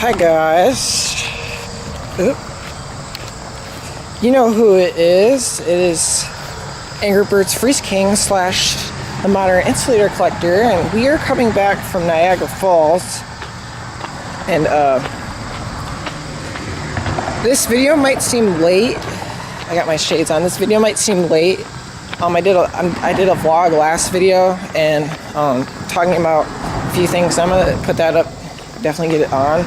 Hi guys. Oop. You know who it is. It is Angry Birds Freeze King / the Modern Insulator Collector, and we are coming back from Niagara Falls. And this video might seem late. I got my shades on. This video might seem late. I did a vlog last video and talking about a few things. I'm gonna put that up. Definitely get it on.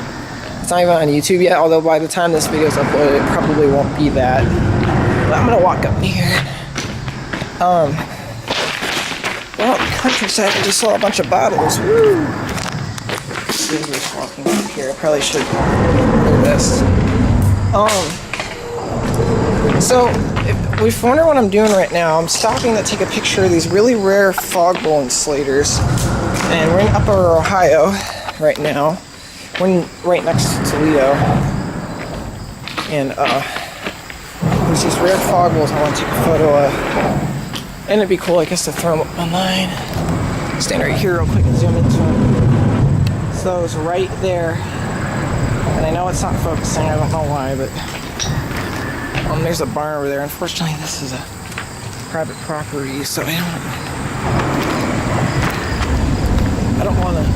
It's not even on YouTube yet, although by the time this video is uploaded, it probably won't be that. But I'm gonna walk up here. Well, countryside, I just saw a bunch of bottles. Woo! Just walking up here. I probably should do this. So, if you wonder what I'm doing right now, I'm stopping to take a picture of these really rare fog bowl insulators. And we're in Upper Ohio right now. We're right next to Toledo. And there's these rare fog bowls I want to take a photo of. And it'd be cool, I guess, to throw them up online. Stand right here real quick and zoom into them. So it's right there. And I know it's not focusing, I don't know why, but there's a barn over there. Unfortunately, this is a private property, so I don't want to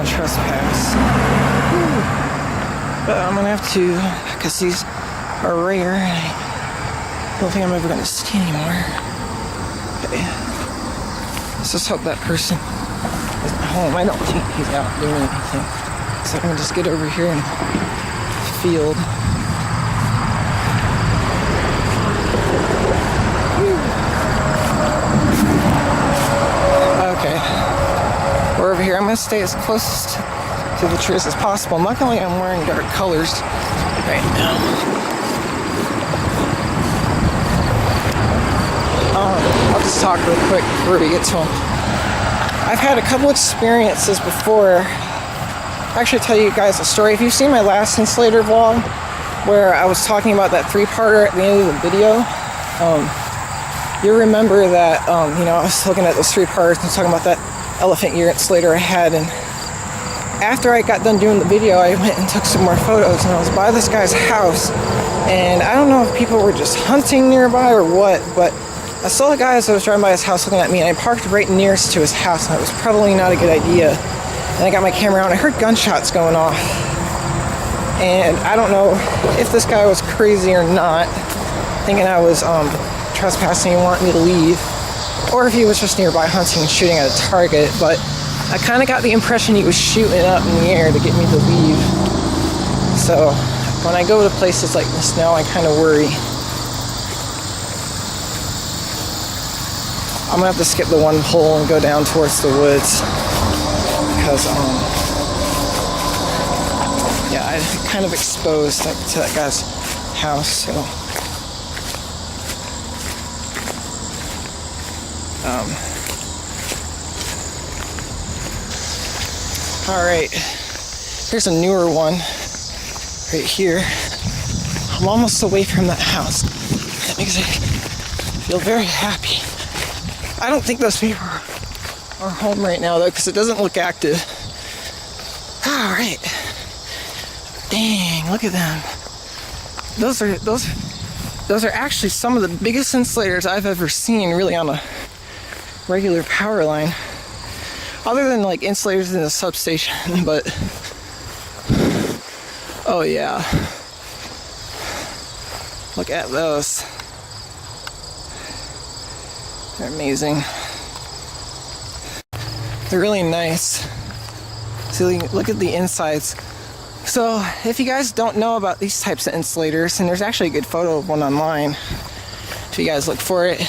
trespass. But I'm gonna have to, because these are rare, and I don't think I'm ever gonna see anymore. Okay. Let's just hope that person isn't home. I don't think he's out doing anything. So I can just get over here and field. Okay. We're over here. I'm going to stay as close to the trees as possible. Luckily, I'm wearing dark colors right now. I'll just talk real quick before we get to them. I've had a couple experiences before. Actually tell you guys a story. If you've seen my last Insulator vlog where I was talking about that 3-parter at the end of the video, you'll remember that I was looking at those 3 parts and talking about that elephant ear insulator I had, and after I got done doing the video, I went and took some more photos, and I was by this guy's house, and I don't know if people were just hunting nearby or what, but I saw the guy as I was driving by his house looking at me, and I parked right nearest to his house, and it was probably not a good idea. And I got my camera out and I heard gunshots going off. And I don't know if this guy was crazy or not, thinking I was trespassing and wanting me to leave, or if he was just nearby hunting and shooting at a target, but I kind of got the impression he was shooting up in the air to get me to leave. So when I go to places like this now, I kind of worry. I'm gonna have to skip the one hole and go down towards the woods. Because, I kind of exposed to that guy's house, so. Alright, here's a newer one, right here. I'm almost away from that house. That makes me feel very happy. I don't think those people are home right now though, because it doesn't look active. Alright. Dang, look at them. Those are actually some of the biggest insulators I've ever seen really on a regular power line. Other than like insulators in a substation, but oh yeah. Look at those. They're amazing. They're really nice. So look at the insides. So if you guys don't know about these types of insulators, and there's actually a good photo of one online if you guys look for it.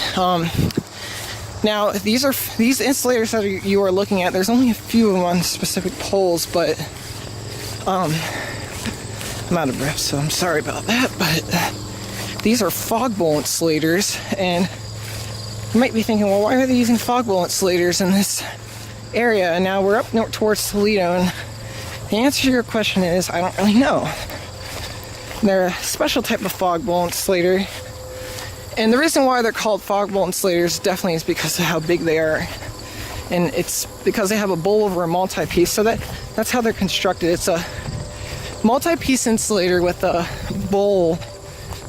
Now these insulators that you are looking at, there's only a few of them on specific poles, but I'm out of breath, so I'm sorry about that, but these are fog bowl insulators, and you might be thinking, well, why are they using fog bowl insulators in this area? And now we're up north towards Toledo, and the answer to your question is I don't really know. They're a special type of fog bowl insulator, And the reason why they're called fog bolt insulators definitely is because of how big they are. and it's because they have a bowl over a multi-piece. So that's how they're constructed. It's a multi-piece insulator with a bowl,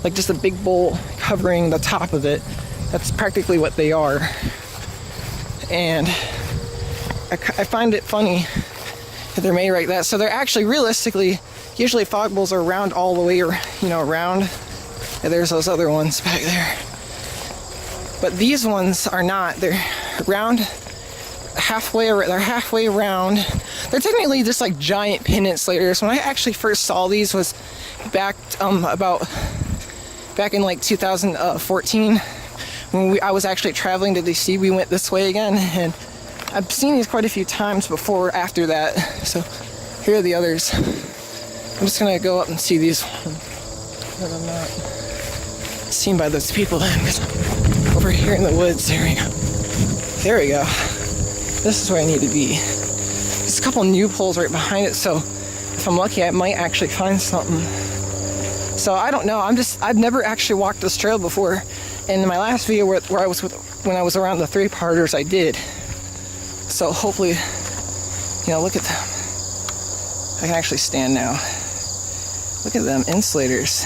like just a big bowl covering the top of it. That's practically what they are. And I find it funny that they're made like that. So they're actually, realistically, usually fog bowls are round all the way, around. And there's those other ones back there. But these ones are not. They're round, they're halfway round. They're technically just like giant pin insulators. When I actually first saw these was back in like 2014 when I was actually traveling to DC. We went this way again, and I've seen these quite a few times before or after that. So here are the others. I'm just gonna go up and see these ones that I'm not seen by those people then, because I'm over here in the woods. There we go. There we go. This is where I need to be. There's a couple new poles right behind it, so if I'm lucky, I might actually find something. So I don't know. I've never actually walked this trail before. And in my last video where I was when I was around the 3-parters, I did. So hopefully, look at them. I can actually stand now. Look at them, insulators.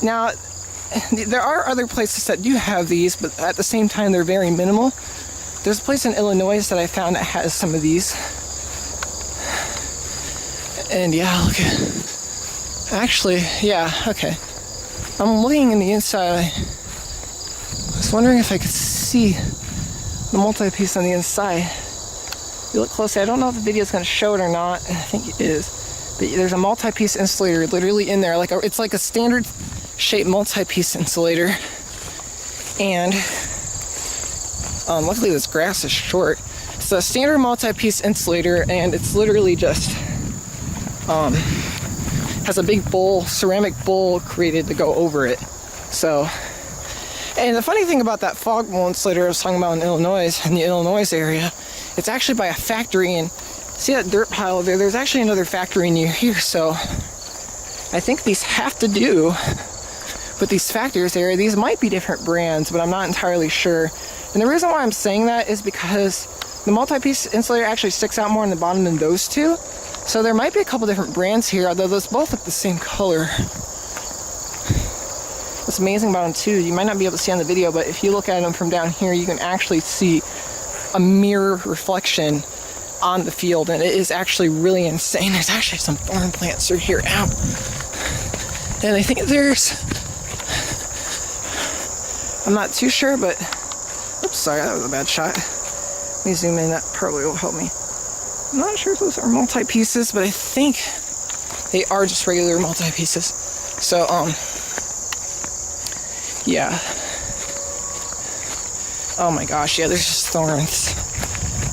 Now, there are other places that do have these, but at the same time, they're very minimal. There's a place in Illinois that I found that has some of these. And yeah, look at... Actually, yeah, okay. I'm looking in the inside. I was wondering if I could see the multi-piece on the inside. If you look closely, I don't know if the video is going to show it or not. I think it is. But there's a multi-piece insulator literally in there. It's like a standard shape multi-piece insulator. And luckily this grass is short. It's a standard multi-piece insulator, and it's literally just has a big bowl, ceramic bowl created to go over it. So, and the funny thing about that fog bowl insulator I was talking about in the Illinois area, it's actually by a factory. And see that dirt pile there? There's actually another factory near here. So I think these have to do with these factories there. These might be different brands, but I'm not entirely sure. And the reason why I'm saying that is because the multi-piece insulator actually sticks out more on the bottom than those two. So there might be a couple different brands here, although those both look the same color. What's amazing about them too, you might not be able to see on the video, but if you look at them from down here, you can actually see a mirror reflection on the field, and it is actually really insane. There's actually some thorn plants through here. Ow. And I think I'm not too sure, but oops, sorry, that was a bad shot. Let me zoom in, that probably will help me. I'm not sure if those are multi-pieces, but I think they are just regular multi-pieces. So, yeah. Oh my gosh, yeah, there's just thorns.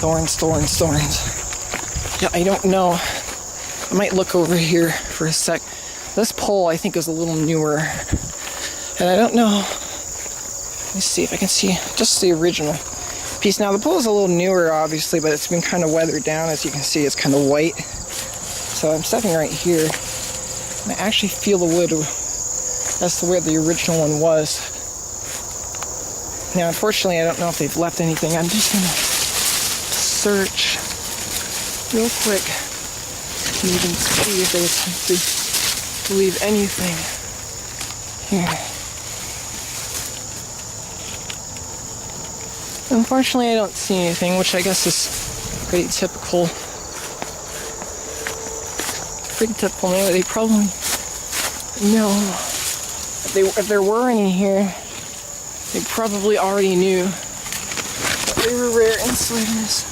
Thorns. Yeah, I don't know. I might look over here for a sec. This pole, I think, is a little newer. And I don't know. Let me see if I can see just the original piece. Now, the pole is a little newer, obviously, but it's been kind of weathered down. As you can see, it's kind of white. So I'm stepping right here, and I actually feel the wood. That's where the original one was. Now, unfortunately, I don't know if they've left anything. I'm just going to search real quick and even see if they attempt to leave anything here. Unfortunately, I don't see anything, which I guess is pretty typical. They probably know. If there were any here, they probably already knew. They were rare insulators.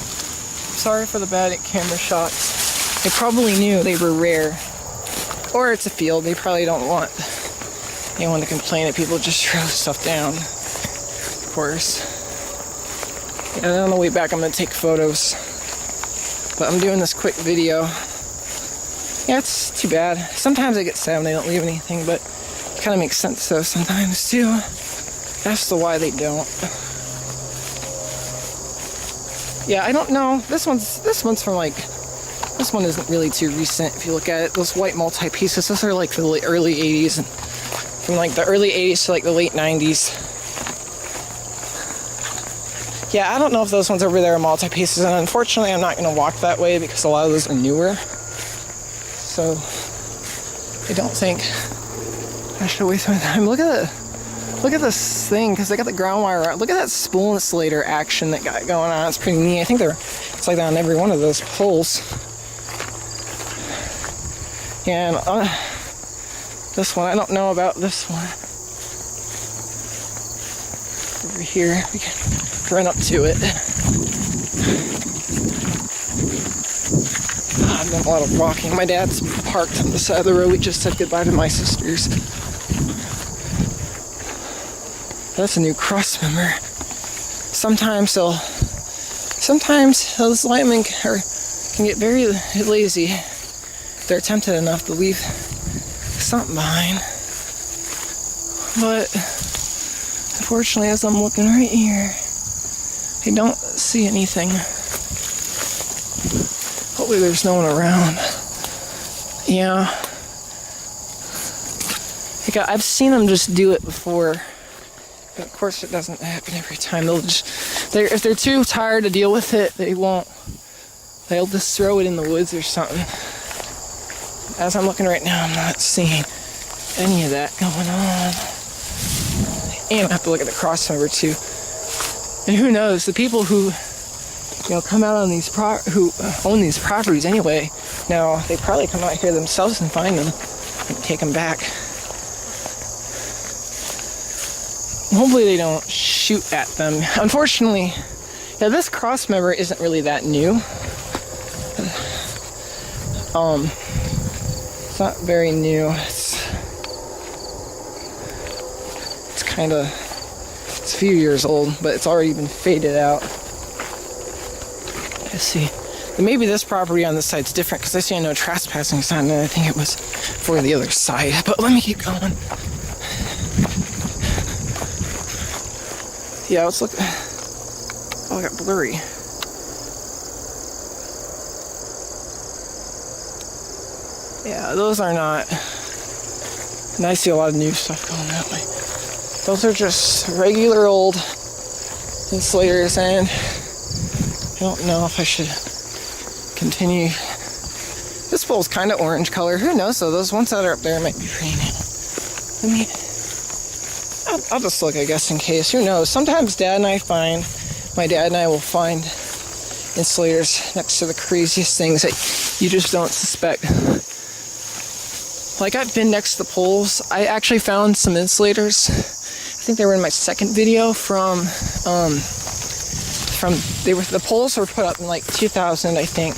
Sorry for the bad camera shots. They probably knew they were rare. Or it's a field. They probably don't want anyone to complain that people just throw stuff down. Of course. And on the way back, I'm going to take photos. But I'm doing this quick video. Yeah, it's too bad. Sometimes I get sad when they don't leave anything, but it kind of makes sense though sometimes too. That's the why they don't. Yeah, I don't know. This one's from like, this one isn't really too recent if you look at it. Those white multi-pieces, those are like the early 80s. And from like the early 80s to like the late 90s. Yeah, I don't know if those ones over there are multi-pieces, and unfortunately I'm not going to walk that way because a lot of those are newer. So I don't think I should waste my time. Look at this thing, because they got the ground wire out. Look at that spool insulator action that got going on. It's pretty neat. I think it's like that on every one of those poles. And this one, I don't know about this one. Over here, we can run up to it. I've done a lot of walking. My dad's parked on the side of the road. We just said goodbye to my sisters. That's a new cross member. Sometimes those linemen can get very lazy. They're tempted enough to leave something behind. But unfortunately, as I'm looking right here, I don't see anything. Hopefully there's no one around. Yeah. I've seen them just do it before. But of course it doesn't happen every time. If they're too tired to deal with it, they'll just throw it in the woods or something. As I'm looking right now, I'm not seeing any of that going on. And I have to look at the crossover too. And who knows, the people who come out on who own these properties anyway, now they probably come out here themselves and find them and take them back. Hopefully they don't shoot at them. Unfortunately, this cross member isn't really that new. It's not very new. It's a few years old, but it's already been faded out. Let's see. And maybe this property on this side's different because I see a no trespassing sign, and I think it was for the other side. But let me keep going. Yeah, let's look. Oh, I got blurry. Yeah, those are not. And I see a lot of new stuff going that way. Those are just regular old insulators, and I don't know if I should continue. This pole's kind of orange color. Who knows though? Those ones that are up there might be pretty new. I'll just look, I guess, in case. Who knows? Sometimes my dad and I will find insulators next to the craziest things that you just don't suspect. Like, I've been next to the poles. I actually found some insulators. I think they were in my second video the poles were put up in like 2000, I think.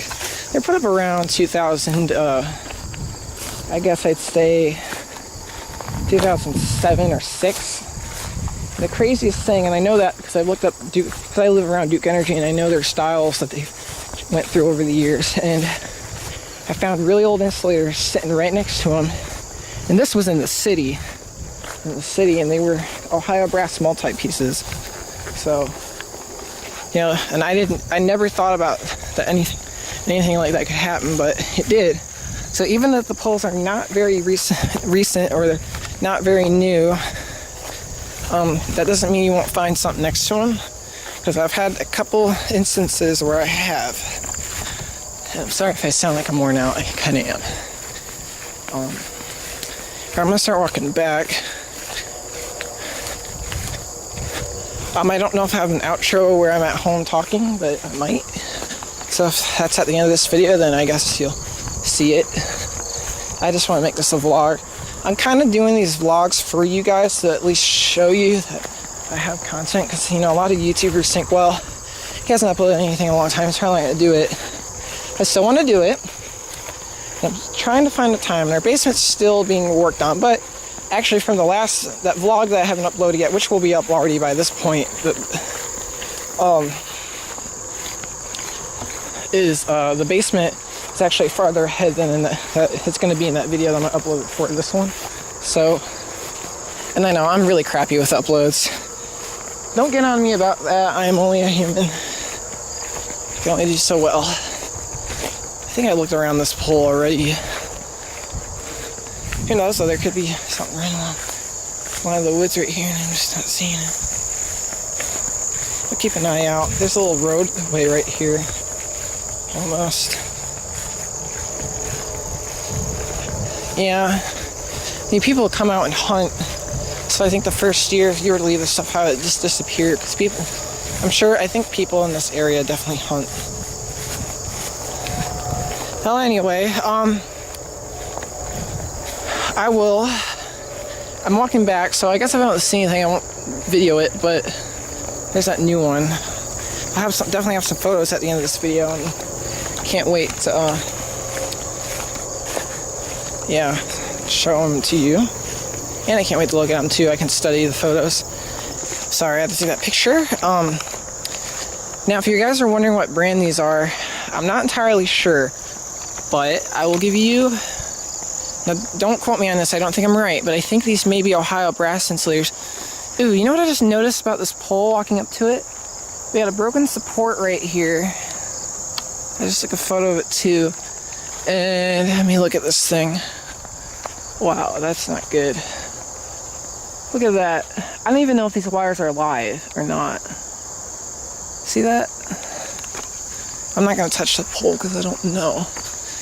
They're put up around 2000, I guess I'd say 2007 or 6. The craziest thing, and I know that because I looked up Duke, because I live around Duke Energy and I know their styles that they went through over the years, and I found really old insulators sitting right next to them, and this was in the city, and they were Ohio brass multi-pieces. So, and I never thought about that anything like that could happen, but it did. So even if the poles are not very recent or they're not very new, that doesn't mean you won't find something next to them, because I've had a couple instances where I have. I'm sorry if I sound like I'm worn out. I kind of am. I'm gonna start walking back. I don't know if I have an outro where I'm at home talking, but I might. So if that's at the end of this video, then I guess you'll see it. I just want to make this a vlog. I'm kind of doing these vlogs for you guys to at least show you that I have content, because a lot of YouTubers think, well, he hasn't uploaded anything in a long time, he's probably not going to do it. I still want to do it. I'm trying to find the time. Our basement's still being worked on, but actually from that vlog that I haven't uploaded yet, which will be up already by this point, the basement is actually farther ahead than it's going to be in that video that I'm going to upload before this one. So, and I know I'm really crappy with uploads. Don't get on me about that. I am only a human. I can only do so well. I think I looked around this pole already. Who knows, though, there could be something right along one of the woods right here and I'm just not seeing it. keep an eye out. There's a little roadway right here. Almost. Yeah. I mean, people come out and hunt. So I think the first year, if you were to leave this stuff out, it just disappeared. Because people, I think people in this area definitely hunt. Well, anyway, I'm walking back, so I guess if I don't see anything, I won't video it, but there's that new one. I definitely have some photos at the end of this video, and can't wait to, show them to you. And I can't wait to look at them too. I can study the photos. Sorry, I had to see that picture. Now, if you guys are wondering what brand these are, I'm not entirely sure, but I will give you. Now, don't quote me on this. I don't think I'm right, but I think these may be Ohio brass insulators. Ooh, you know what I just noticed about this pole walking up to it? We got a broken support right here. I just took a photo of it too. And let me look at this thing. Wow, that's not good. Look at that. I don't even know if these wires are live or not. See that? I'm not going to touch the pole because I don't know.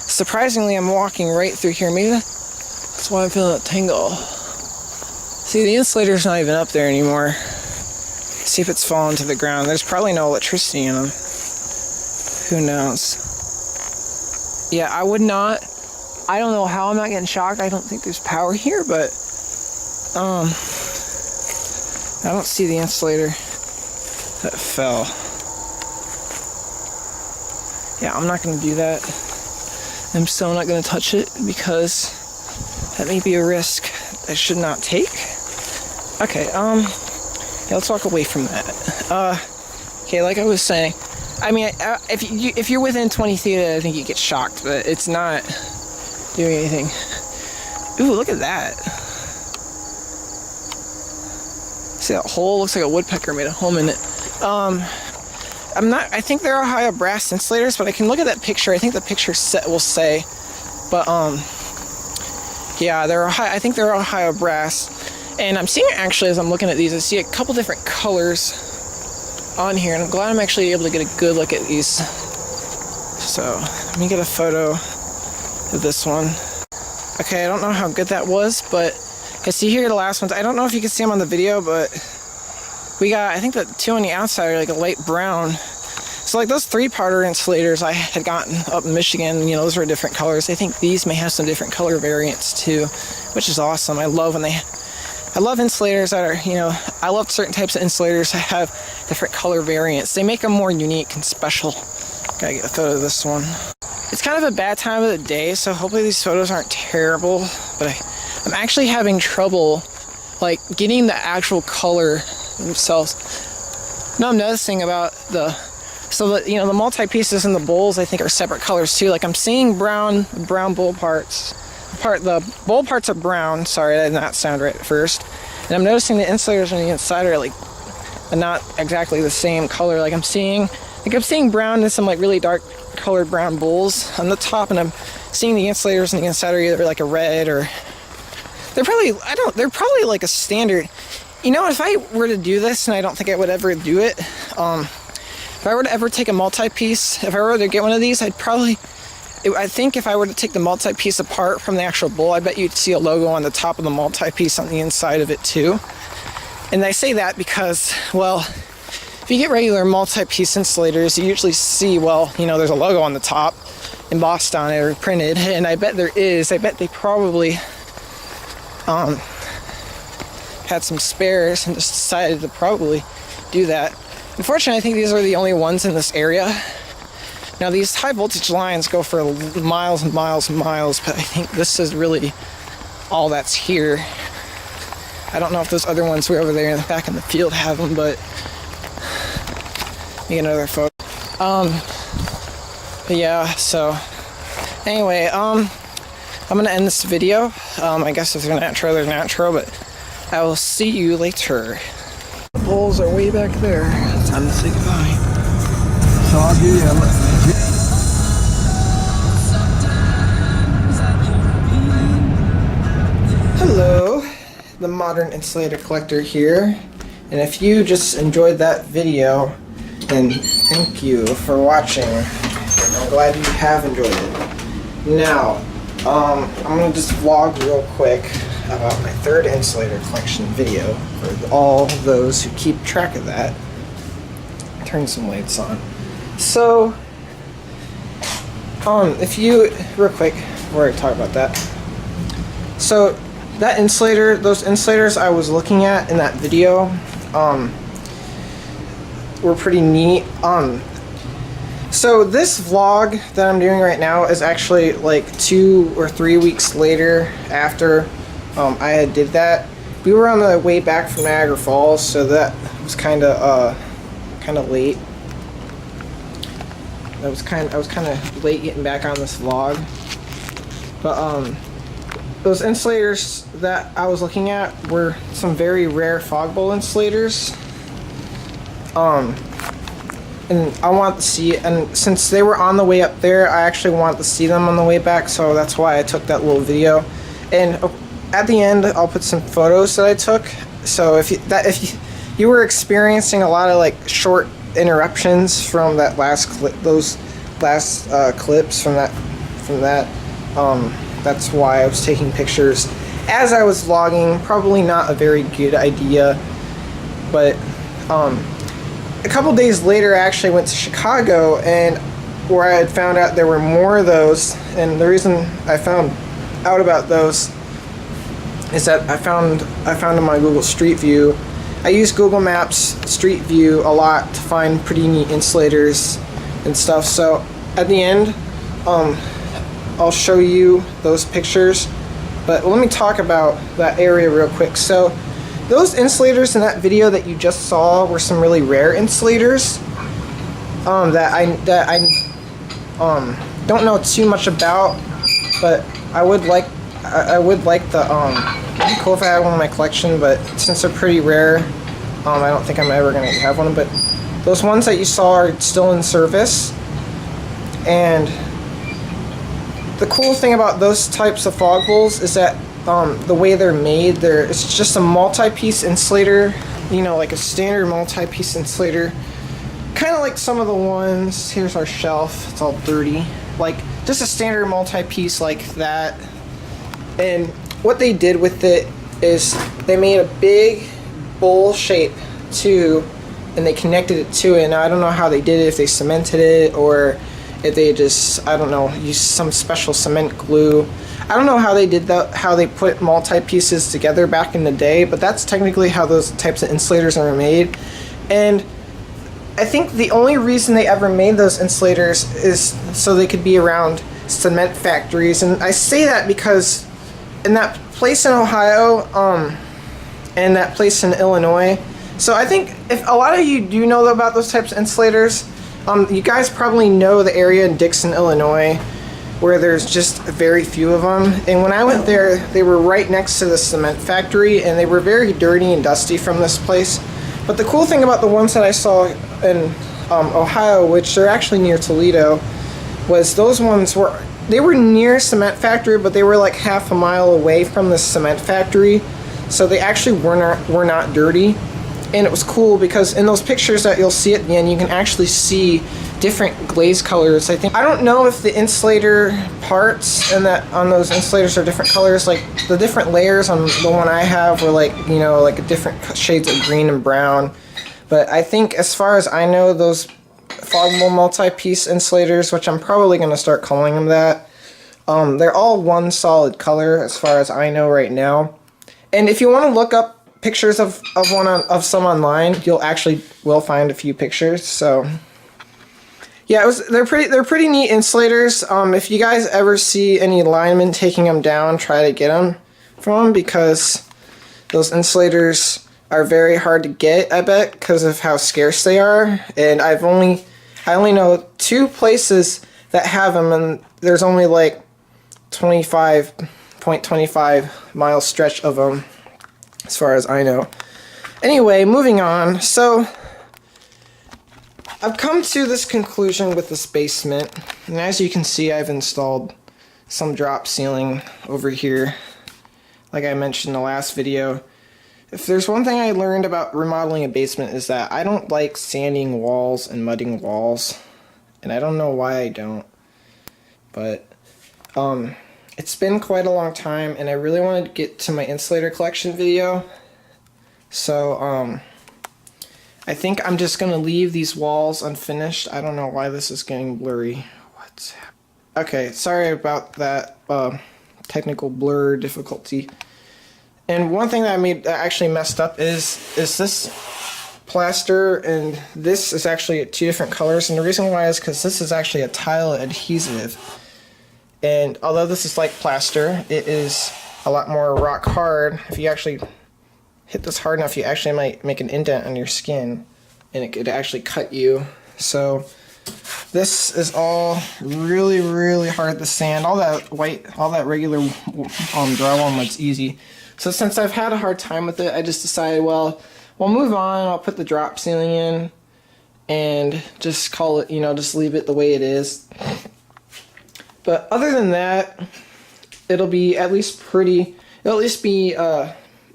Surprisingly, I'm walking right through here. Maybe that's why I'm feeling a tingle. See, the insulator's not even up there anymore. See if it's fallen to the ground. There's probably no electricity in them. Who knows? Yeah, I would not. I don't know how I'm not getting shocked. I don't think there's power here, but I don't see the insulator that fell. Yeah, I'm not going to do that. I'm still not going to touch it because that may be a risk I should not take. Okay, yeah, let's walk away from that. Okay, like I was saying, I mean, if you're within 20 feet, I think you get shocked, but it's not doing anything. Ooh, look at that. See that hole? Looks like a woodpecker made a home in it. I think they're Ohio brass insulators, but I can look at that picture. I think the picture will say, but yeah, I think they're Ohio brass. And I'm seeing, actually, as I'm looking at these, I see a couple different colors on here, and I'm glad I'm actually able to get a good look at these. So let me get a photo of this one. Okay, I don't know how good that was, but I see here the last ones. I don't know if you can see them on the video, but we got, I think the two on the outside are like a light brown. So like those 3-parter insulators I had gotten up in Michigan, you know, those were different colors. I think these may have some different color variants too, which is awesome. I love insulators that are, you know, I love certain types of insulators that have different color variants. They make them more unique and special. Gotta get a photo of this one. It's kind of a bad time of the day, so hopefully these photos aren't terrible, but I'm actually having trouble like getting the actual color themselves. Now I'm noticing about the multi-pieces in the bowls I think are separate colors too. Like I'm seeing brown bowl parts. The bowl parts are brown. Sorry, that did not sound right at first. And I'm noticing the insulators on the inside are like not exactly the same color. Like I'm seeing brown and some like really dark colored brown bowls on the top, and I'm seeing the insulators on the inside are either like a red or they're probably like a standard. You know, if I were to do this, and I don't think I would ever do it, if I were to ever take a multi-piece, if I were to get one of these, I think if I were to take the multi-piece apart from the actual bowl, I bet you'd see a logo on the top of the multi-piece on the inside of it too. And I say that because, well, if you get regular multi-piece insulators, you usually see, well, you know, there's a logo on the top embossed on it or printed, and I bet there is. I bet they probably had some spares and just decided to probably do that. Unfortunately, I think these are the only ones in this area. Now, these high voltage lines go for miles and miles and miles, but I think this is really all that's here. I don't know if those other ones were over there in the back in the field have them, but let me get another photo. But yeah, so anyway, I'm gonna end this video. I guess if there's an outro, there's an outro, but I will see you later. The bowls are way back there. Time to say goodbye. So I'll do Hello, the modern insulator collector here, and if you just enjoyed that video, And thank you for watching. I'm glad you have enjoyed it. Now, I'm gonna just vlog real quick about my third insulator collection video for all those who keep track of that. Turn some lights on. So, if you, real quick, before I talk about that. So, that insulator, those insulators I was looking at in that video, were pretty neat. So this vlog that I'm doing right now is actually like 2 or 3 weeks later after I had did that. We were on the way back from Niagara Falls, so that was kind of late. I was kind of late getting back on this vlog. But those insulators that I was looking at were some very rare fog bowl insulators. And I wanted to see it, and since they were on the way up there, I actually wanted to see them on the way back, so that's why I took that little video. And at the end, I'll put some photos that I took. So if you were experiencing a lot of like short interruptions from that last clip, those last clips from that, that's why I was taking pictures as I was vlogging. Probably not a very good idea, but a couple days later, I actually went to Chicago, and where I had found out there were more of those. And the reason I found out about those is that I found them on Google Street View. I use Google Maps Street View a lot to find pretty neat insulators and stuff. So at the end, I'll show you those pictures. But let me talk about that area real quick. So those insulators in that video that you just saw were some really rare insulators that I don't know too much about, but I would like the it'd be cool if I had one in my collection, but since they're pretty rare, I don't think I'm ever gonna have one. But those ones that you saw are still in service, and the cool thing about those types of fog bowls is that the way they're made, it's just a multi-piece insulator, you know, like a standard multi-piece insulator, kind of like some of the ones. Here's our shelf, it's all dirty, like just a standard multi-piece like that. And what they did with it is they made a big bowl shape too, and they connected it to it. Now I don't know how they did it, if they cemented it or if they just, I don't know, used some special cement glue. I don't know how they did that, how they put multi-pieces together back in the day, but that's technically how those types of insulators are made. And I think the only reason they ever made those insulators is so they could be around cement factories. And I say that because in that place in Ohio, and that place in Illinois, so I think if a lot of you do know about those types of insulators, you guys probably know the area in Dixon, Illinois, where there's just very few of them. And when I went there, they were right next to the cement factory, and they were very dirty and dusty from this place. But the cool thing about the ones that I saw in Ohio, which they're actually near Toledo, was those ones they were near cement factory, but they were like half a mile away from the cement factory, so they actually were not dirty. And it was cool because in those pictures that you'll see at the end, you can actually see different glaze colors. I don't know if the insulator parts and that on those insulators are different colors. Like the different layers on the one I have were like, you know, like different shades of green and brown. But I think as far as I know, those fog bowl multi-piece insulators, which I'm probably going to start calling them that, they're all one solid color as far as I know right now. And if you want to look up pictures of some online, you'll actually will find a few pictures. So yeah, they're pretty neat insulators. If you guys ever see any linemen taking them down, try to get them from them, because those insulators are very hard to get, I bet, because of how scarce they are. And I only know 2 places that have them, and there's only like 25.25 mile stretch of them, as far as I know. Anyway, moving on. So I've come to this conclusion with this basement, and as you can see, I've installed some drop ceiling over here, like I mentioned in the last video. If there's one thing I learned about remodeling a basement is that I don't like sanding walls and mudding walls. And I don't know why I don't. But it's been quite a long time and I really wanted to get to my insulator collection video. So I think I'm just going to leave these walls unfinished. I don't know why this is getting blurry. What's happening? Okay, sorry about that technical blur difficulty. And one thing that I actually messed up is this plaster, and this is actually 2 different colors. And the reason why is because this is actually a tile adhesive. And although this is like plaster, it is a lot more rock hard. If you actually hit this hard enough, you actually might make an indent on your skin, and it could actually cut you. So this is all really, really hard to sand. All that regular drywall mud's easy. So since I've had a hard time with it, I just decided, well, we'll move on. I'll put the drop ceiling in and just call it, just leave it the way it is. But other than that, it'll be at least pretty. It'll at least be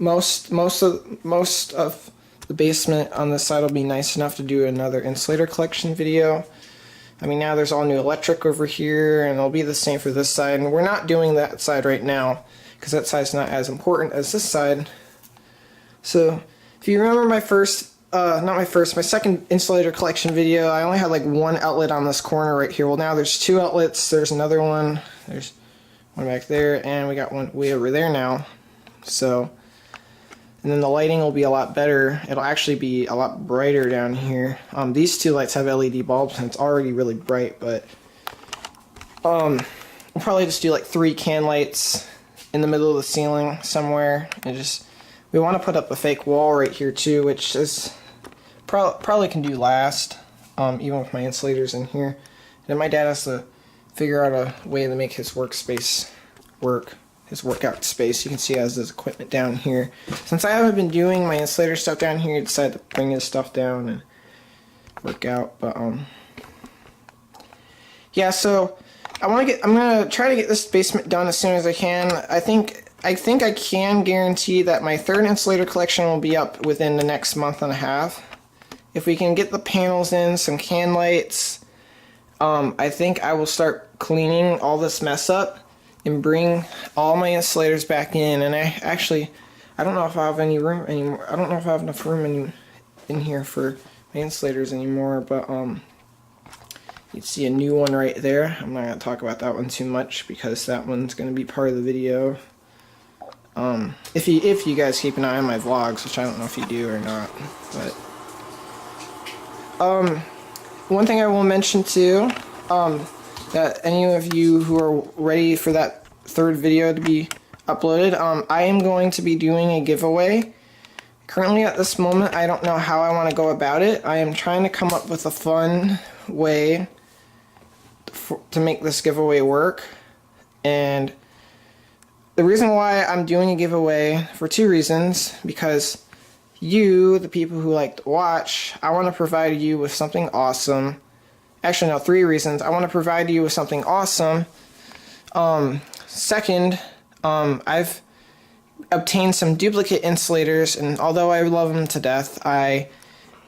most of the basement on this side will be nice enough to do another insulator collection video. I mean, now there's all new electric over here, and it'll be the same for this side. And we're not doing that side right now, because that side's not as important as this side. So, if you remember my second insulator collection video, I only had like 1 outlet on this corner right here. Well, now there's 2 outlets, there's another one, there's one back there, and we got one way over there now. So, and then the lighting will be a lot better. It'll actually be a lot brighter down here. These 2 lights have LED bulbs, and it's already really bright, but we'll probably just do like 3 can lights in the middle of the ceiling somewhere, and we want to put up a fake wall right here too, which is probably can do last, even with my insulators in here. And then my dad has to figure out a way to make his workspace work, his workout space. You can see he has his equipment down here. Since I haven't been doing my insulator stuff down here, he decided to bring his stuff down and work out. But yeah, so I'm gonna try to get this basement done as soon as I can. I think I can guarantee that my 3rd insulator collection will be up within the next month and a half. If we can get the panels in, some can lights, I think I will start cleaning all this mess up and bring all my insulators back in. And I don't know if I have any room anymore. I don't know if I have enough room in here for my insulators anymore, but you see a new one right there. I'm not going to talk about that one too much because that one's going to be part of the video. If you guys keep an eye on my vlogs, which I don't know if you do or not, but one thing I will mention too, that any of you who are ready for that 3rd video to be uploaded, I am going to be doing a giveaway. Currently at this moment, I don't know how I want to go about it. I am trying to come up with a fun way to make this giveaway work, and the reason why I'm doing a giveaway for 2 reasons, because you, the people who like to watch, I want to provide you with something awesome. Actually, no, 3 reasons. I want to provide you with something awesome. Second, I've obtained some duplicate insulators, and although I love them to death, I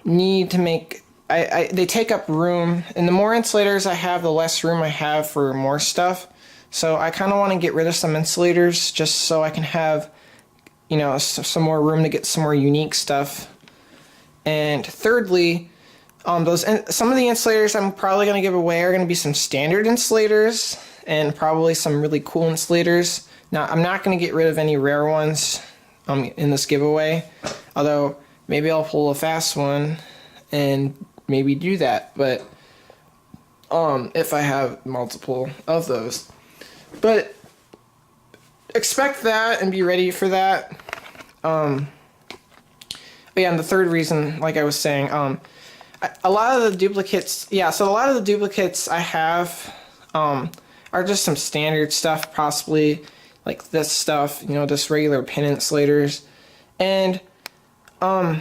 need to make... they take up room, and the more insulators I have, the less room I have for more stuff. So I kind of want to get rid of some insulators just so I can have, some more room to get some more unique stuff. And thirdly, some of the insulators I'm probably going to give away are going to be some standard insulators and probably some really cool insulators. Now, I'm not going to get rid of any rare ones in this giveaway, although maybe I'll pull a fast one and maybe do that, but if I have multiple of those. But expect that and be ready for that. But yeah, and the 3rd reason, like I was saying, a lot of the duplicates, so a lot of the duplicates I have are just some standard stuff, possibly like this stuff, just regular pin insulators, and I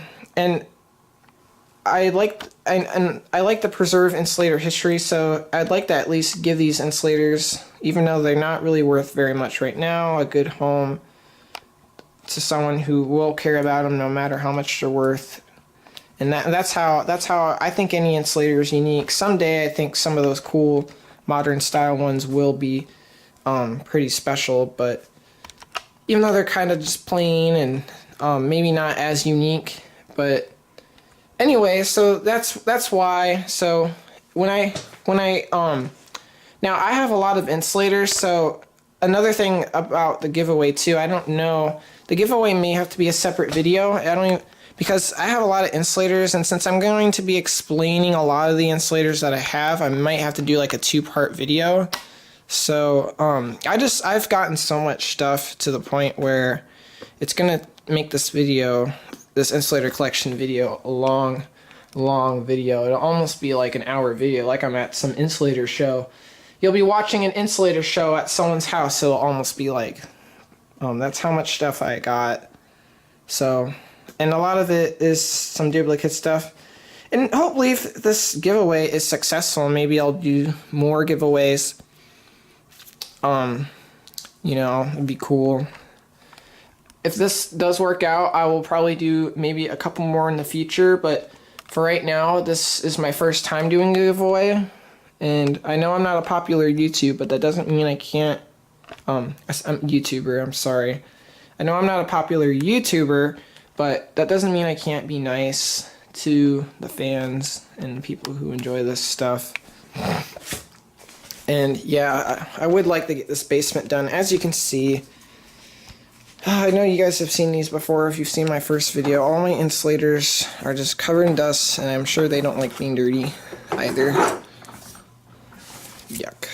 like to preserve insulator history, so I'd like to at least give these insulators, even though they're not really worth very much right now, a good home to someone who will care about them no matter how much they're worth. And that's how I think any insulator is unique. Someday I think some of those cool modern style ones will be pretty special, but even though they're kind of just plain and maybe not as unique, but anyway, so that's why. So when I now I have a lot of insulators. So another thing about the giveaway too, I don't know, the giveaway may have to be a separate video. I don't even, because I have a lot of insulators, and since I'm going to be explaining a lot of the insulators that I have, I might have to do like a 2-part video. So I've gotten so much stuff to the point where it's gonna make this video, this insulator collection video, a long video. It'll almost be like an hour video, like I'm at some insulator show. You'll be watching an insulator show at someone's house. It'll almost be like, that's how much stuff I got. So, and a lot of it is some duplicate stuff. And hopefully if this giveaway is successful, maybe I'll do more giveaways. You know, it'd be cool. If this does work out, I will probably do maybe a couple more in the future, but for right now, this is my first time doing a giveaway. And I know I'm not a popular YouTuber, but that doesn't mean I can't, I'm YouTuber, I'm sorry. I know I'm not a popular YouTuber, but that doesn't mean I can't be nice to the fans and people who enjoy this stuff. And yeah, I would like to get this basement done. As you can see, I know you guys have seen these before if you've seen my first video. All my insulators are just covered in dust, and I'm sure they don't like being dirty either. Yuck.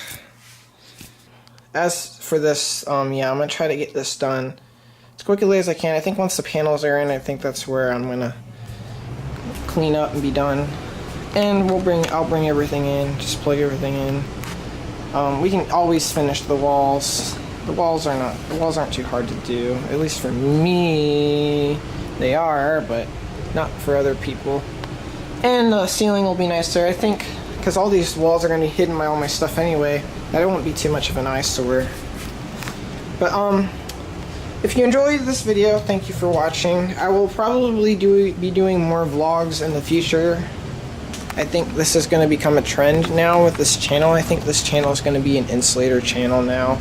As for this, yeah, I'm going to try to get this done as quickly as I can. I think once the panels are in, I think that's where I'm going to clean up and be done. And I'll bring everything in, just plug everything in. We can always finish the walls. The walls aren't too hard to do. At least for me, they are, but not for other people. And the ceiling will be nicer, I think, because all these walls are going to be hidden by all my stuff anyway. That won't be too much of an eyesore. But if you enjoyed this video, thank you for watching. I will probably be doing more vlogs in the future. I think this is going to become a trend now with this channel. I think this channel is going to be an insulator channel now.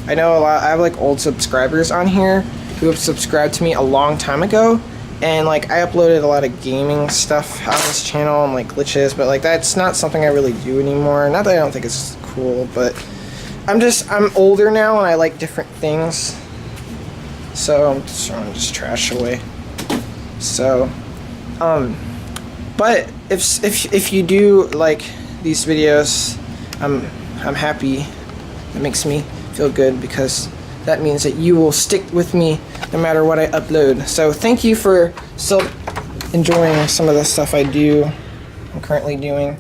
I know I have like old subscribers on here who have subscribed to me a long time ago, and like I uploaded a lot of gaming stuff on this channel and like glitches, but like that's not something I really do anymore. Not that I don't think it's cool, but I'm older now and I like different things. So I'm just throwing this trash away. So but if you do like these videos, I'm happy. It makes me feel good because that means that you will stick with me no matter what I upload. So thank you for still enjoying some of the stuff I'm currently doing.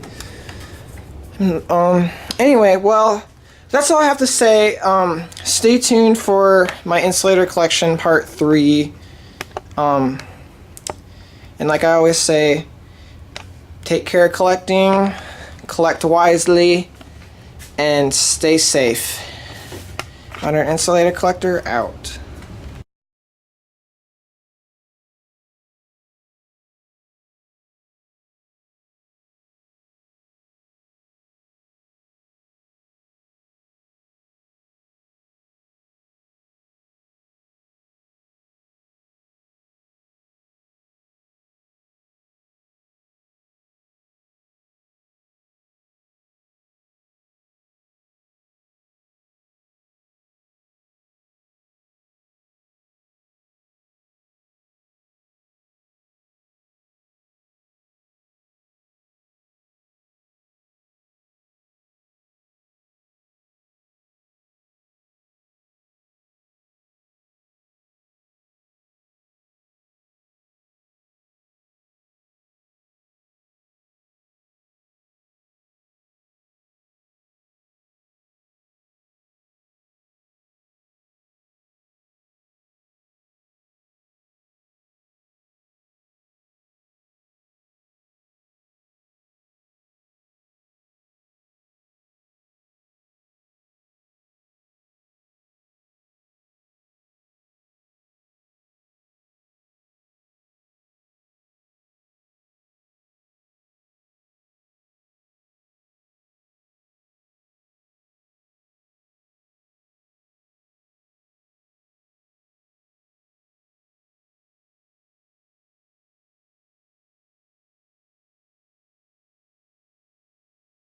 Anyway, well, that's all I have to say. Stay tuned for my insulator collection part 3. And like I always say, take care of collecting, collect wisely, and stay safe. Modern Insulator Collector out.